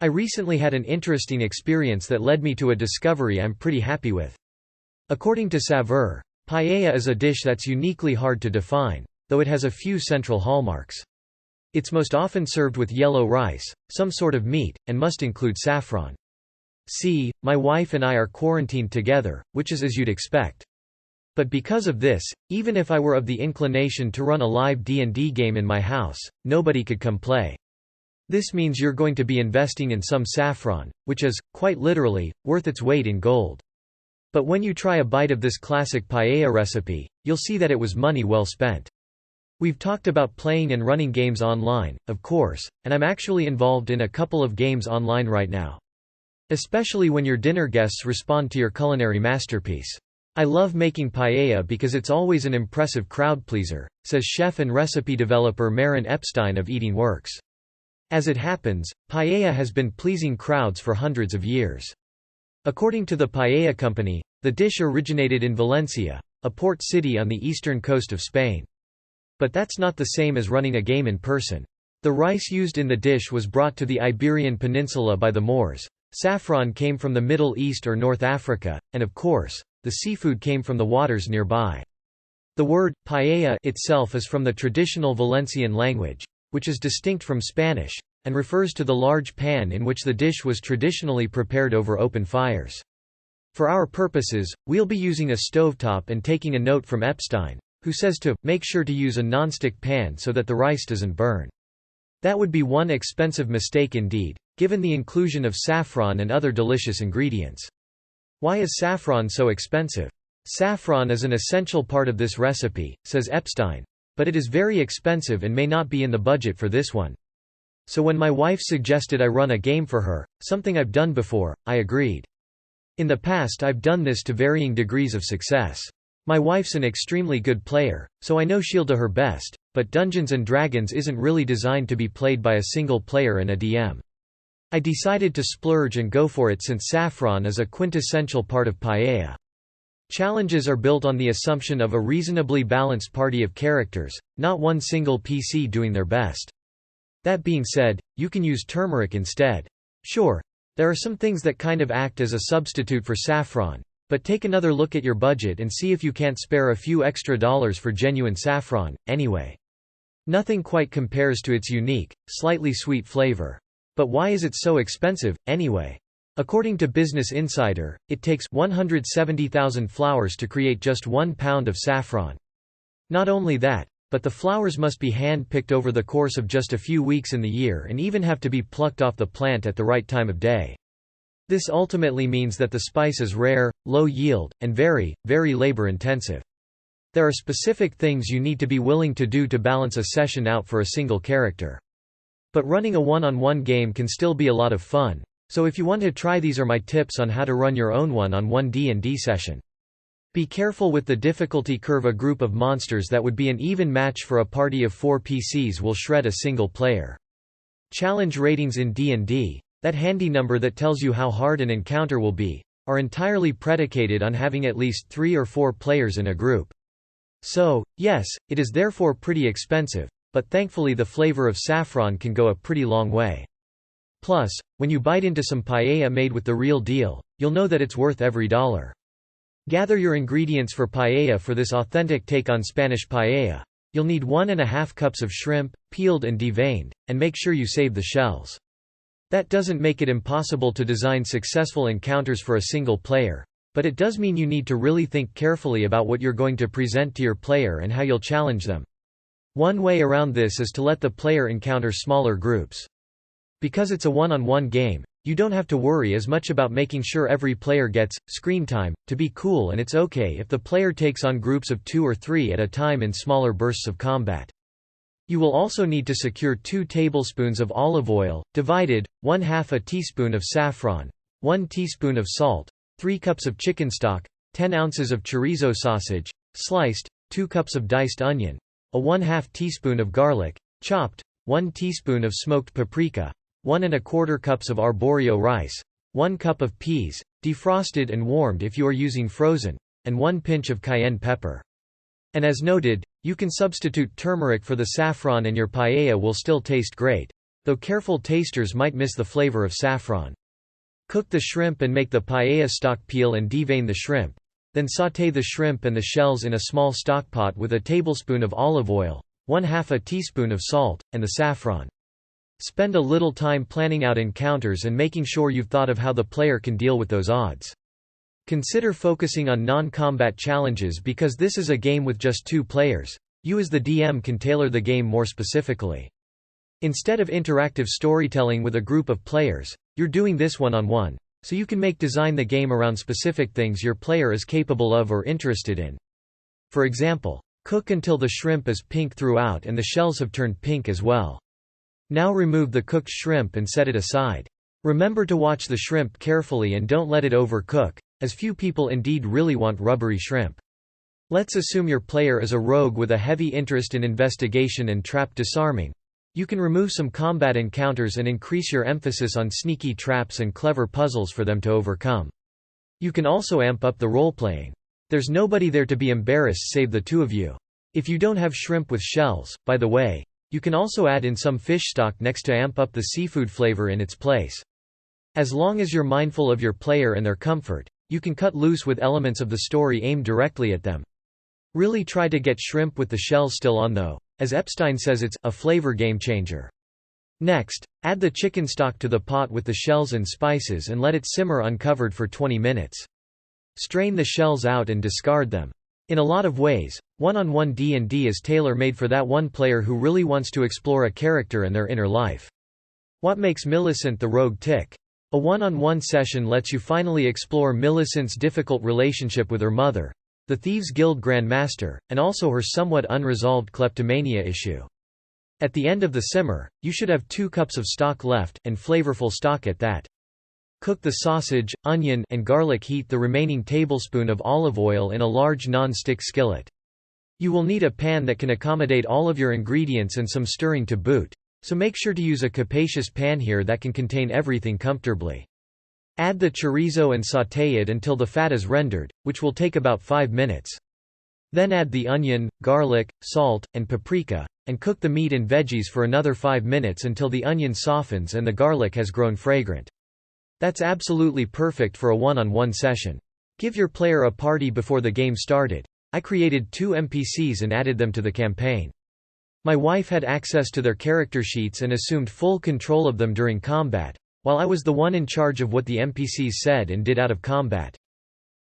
I recently had an interesting experience that led me to a discovery I'm pretty happy with. According to Saveur, paella is a dish that's uniquely hard to define, though it has a few central hallmarks. It's most often served with yellow rice, some sort of meat, and must include saffron. See, my wife and I are quarantined together, which is as you'd expect. But because of this, even if I were of the inclination to run a live D&D game in my house, nobody could come play. This means you're going to be investing in some saffron, which is, quite literally, worth its weight in gold. But when you try a bite of this classic paella recipe, you'll see that it was money well spent. We've talked about playing and running games online, of course, and I'm actually involved in a couple of games online right now. Especially when your dinner guests respond to your culinary masterpiece. I love making paella because it's always an impressive crowd pleaser, says chef and recipe developer Maren Epstein of Eating Works. As it happens, paella has been pleasing crowds for hundreds of years. According to the Paella Company, the dish originated in Valencia, a port city on the eastern coast of Spain. But that's not the same as running a game in person. The rice used in the dish was brought to the Iberian Peninsula by the Moors, saffron came from the Middle East or North Africa, and of course, the seafood came from the waters nearby. The word paella itself is from the traditional Valencian language, which is distinct from Spanish, and refers to the large pan in which the dish was traditionally prepared over open fires. For our purposes, we'll be using a stovetop and taking a note from Epstein, who says to make sure to use a nonstick pan so that the rice doesn't burn. That would be one expensive mistake indeed, given the inclusion of saffron and other delicious ingredients. Why is saffron so expensive? Saffron is an essential part of this recipe, says Epstein, but it is very expensive and may not be in the budget for this one. So when my wife suggested I run a game for her, something I've done before, I agreed. In the past I've done this to varying degrees of success. My wife's an extremely good player, so I know she'll do her best, but Dungeons & Dragons isn't really designed to be played by a single player and a DM. I decided to splurge and go for it since saffron is a quintessential part of paella. Challenges are built on the assumption of a reasonably balanced party of characters, not one single PC doing their best. That being said, you can use turmeric instead. Sure, there are some things that kind of act as a substitute for saffron, but take another look at your budget and see if you can't spare a few extra dollars for genuine saffron, anyway. Nothing quite compares to its unique, slightly sweet flavor. But why is it so expensive, anyway? According to Business Insider, it takes 170,000 flowers to create just 1 pound of saffron. Not only that, but the flowers must be hand-picked over the course of just a few weeks in the year and even have to be plucked off the plant at the right time of day. This ultimately means that the spice is rare, low yield, and very, very labor-intensive. There are specific things you need to be willing to do to balance a session out for a single character. But running a one-on-one game can still be a lot of fun. So if you want to try, these are my tips on how to run your own one-on-one D&D session. Be careful with the difficulty curve. A group of monsters that would be an even match for a party of 4 PCs will shred a single player. Challenge ratings in D&D, that handy number that tells you how hard an encounter will be, are entirely predicated on having at least 3 or 4 players in a group. So, yes, it is therefore pretty expensive, but thankfully the flavor of saffron can go a pretty long way. Plus, when you bite into some paella made with the real deal, you'll know that it's worth every dollar. Gather your ingredients for paella. For this authentic take on Spanish paella, you'll need 1½ cups of shrimp, peeled and deveined, and make sure you save the shells. That doesn't make it impossible to design successful encounters for a single player, but it does mean you need to really think carefully about what you're going to present to your player and how you'll challenge them. One way around this is to let the player encounter smaller groups. Because it's a one-on-one game, you don't have to worry as much about making sure every player gets screen time to be cool, and it's okay if the player takes on groups of 2 or 3 at a time in smaller bursts of combat. You will also need to secure 2 tablespoons of olive oil, divided, 1/2 teaspoon of saffron, 1 teaspoon of salt, 3 cups of chicken stock, 10 ounces of chorizo sausage, sliced, 2 cups of diced onion, a 1/2 teaspoon of garlic, chopped, 1 teaspoon of smoked paprika, 1¼ cups of arborio rice, 1 cup of peas, defrosted and warmed if you are using frozen, and 1 pinch of cayenne pepper. And as noted, you can substitute turmeric for the saffron and your paella will still taste great. though careful tasters might miss the flavor of saffron. Cook the shrimp and make the paella stock. Peel and devein the shrimp. Then sauté the shrimp and the shells in a small stockpot with a tablespoon of olive oil, 1/2 teaspoon of salt, and the saffron. Spend a little time planning out encounters and making sure you've thought of how the player can deal with those odds. Consider focusing on non-combat challenges because this is a game with just 2 players. You as the DM can tailor the game more specifically. Instead of interactive storytelling with a group of players, you're doing this one-on-one, so you can design the game around specific things your player is capable of or interested in. For example, cook until the shrimp is pink throughout and the shells have turned pink as well. Now remove the cooked shrimp and set it aside. Remember to watch the shrimp carefully and don't let it overcook, as few people indeed really want rubbery shrimp. Let's assume your player is a rogue with a heavy interest in investigation and trap disarming. You can remove some combat encounters and increase your emphasis on sneaky traps and clever puzzles for them to overcome. You can also amp up the role-playing. There's nobody there to be embarrassed save the 2 of you. If you don't have shrimp with shells, by the way, you can also add in some fish stock next to amp up the seafood flavor in its place. As long as you're mindful of your player and their comfort, you can cut loose with elements of the story aimed directly at them. Really try to get shrimp with the shells still on though, as Epstein says it's a flavor game changer. Next, add the chicken stock to the pot with the shells and spices and let it simmer uncovered for 20 minutes. Strain the shells out and discard them. In a lot of ways, one-on-one D&D is tailor-made for that one player who really wants to explore a character and their inner life. What makes Millicent the rogue tick? A one-on-one session lets you finally explore Millicent's difficult relationship with her mother, the Thieves' Guild Grand Master, and also her somewhat unresolved kleptomania issue. At the end of the simmer, you should have 2 cups of stock left, and flavorful stock at that. Cook the sausage, onion, and garlic. Heat the remaining tablespoon of olive oil in a large non-stick skillet. You will need a pan that can accommodate all of your ingredients and some stirring to boot, so make sure to use a capacious pan here that can contain everything comfortably. Add the chorizo and sauté it until the fat is rendered, which will take about 5 minutes. Then add the onion, garlic, salt, and paprika, and cook the meat and veggies for another 5 minutes until the onion softens and the garlic has grown fragrant. That's absolutely perfect for a one-on-one session. Give your player a party before the game started. I created 2 NPCs and added them to the campaign. My wife had access to their character sheets and assumed full control of them during combat, while I was the one in charge of what the NPCs said and did out of combat.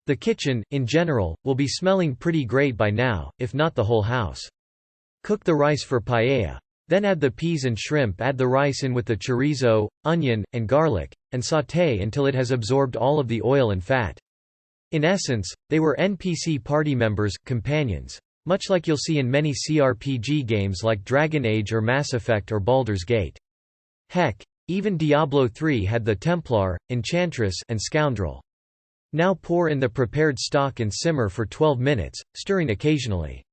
The kitchen, in general, will be smelling pretty great by now, if not the whole house. Cook the rice for paella. Then add the peas and shrimp. Add the rice in with the chorizo, onion, and garlic, and sauté until it has absorbed all of the oil and fat. In essence, they were NPC party members, companions. Much like you'll see in many CRPG games like Dragon Age or Mass Effect or Baldur's Gate. Heck, even Diablo 3 had the Templar, Enchantress, and Scoundrel. Now pour in the prepared stock and simmer for 12 minutes, stirring occasionally.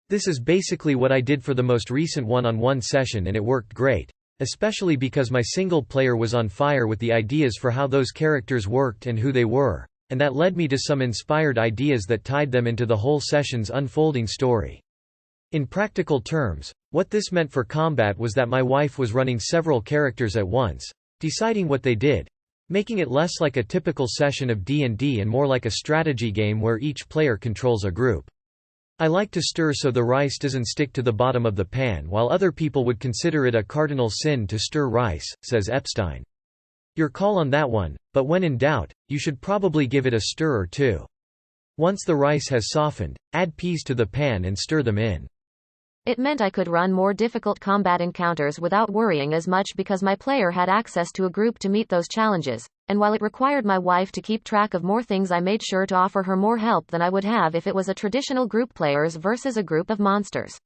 This is basically what I did for the most recent one-on-one session and it worked great, especially because my single player was on fire with the ideas for how those characters worked and who they were, and that led me to some inspired ideas that tied them into the whole session's unfolding story. In practical terms, what this meant for combat was that my wife was running several characters at once, deciding what they did, making it less like a typical session of D&D and more like a strategy game where each player controls a group. I like to stir so the rice doesn't stick to the bottom of the pan, while other people would consider it a cardinal sin to stir rice, says Epstein. Your call on that one, but when in doubt, you should probably give it a stir or 2. Once the rice has softened, add peas to the pan and stir them in. It meant I could run more difficult combat encounters without worrying as much because my player had access to a group to meet those challenges, and while it required my wife to keep track of more things, I made sure to offer her more help than I would have if it was a traditional group players versus a group of monsters.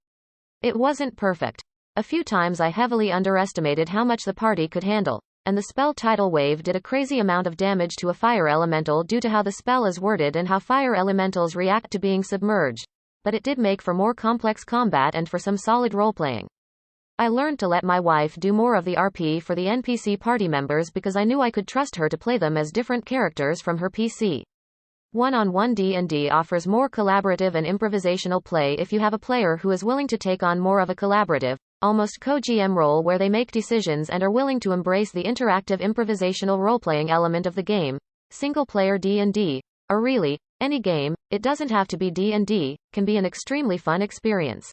It wasn't perfect. A few times I heavily underestimated how much the party could handle, and the spell Tidal Wave did a crazy amount of damage to a fire elemental due to how the spell is worded and how fire elementals react to being submerged. But it did make for more complex combat and for some solid role-playing. I learned to let my wife do more of the RP for the NPC party members because I knew I could trust her to play them as different characters from her PC. One-on-one D&D offers more collaborative and improvisational play if you have a player who is willing to take on more of a collaborative, almost co-GM role where they make decisions and are willing to embrace the interactive improvisational role-playing element of the game. Single-player D&D, or really, any game, it doesn't have to be D&D, can be an extremely fun experience.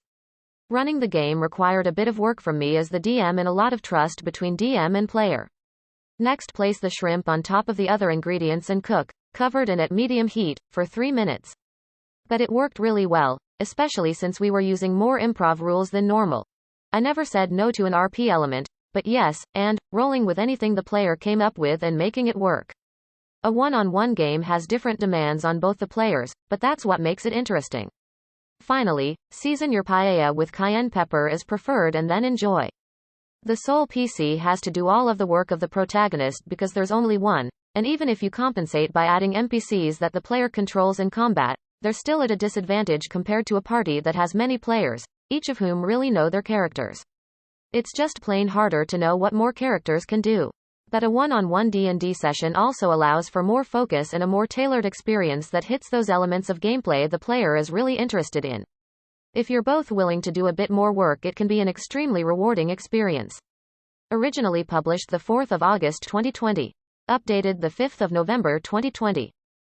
Running the game required a bit of work from me as the DM and a lot of trust between DM and player. Next, place the shrimp on top of the other ingredients and cook, covered and at medium heat, for 3 minutes. But it worked really well, especially since we were using more improv rules than normal. I never said no to an RP element, but yes, and rolling with anything the player came up with and making it work. A one-on-one game has different demands on both the players, but that's what makes it interesting. Finally, season your paella with cayenne pepper as preferred and then enjoy. The sole PC has to do all of the work of the protagonist because there's only one, and even if you compensate by adding NPCs that the player controls in combat, they're still at a disadvantage compared to a party that has many players, each of whom really know their characters. It's just plain harder to know what more characters can do. But a one-on-one D&D session also allows for more focus and a more tailored experience that hits those elements of gameplay the player is really interested in. If you're both willing to do a bit more work, it can be an extremely rewarding experience. Originally published the 4th of August 2020. Updated the 5th of November 2020.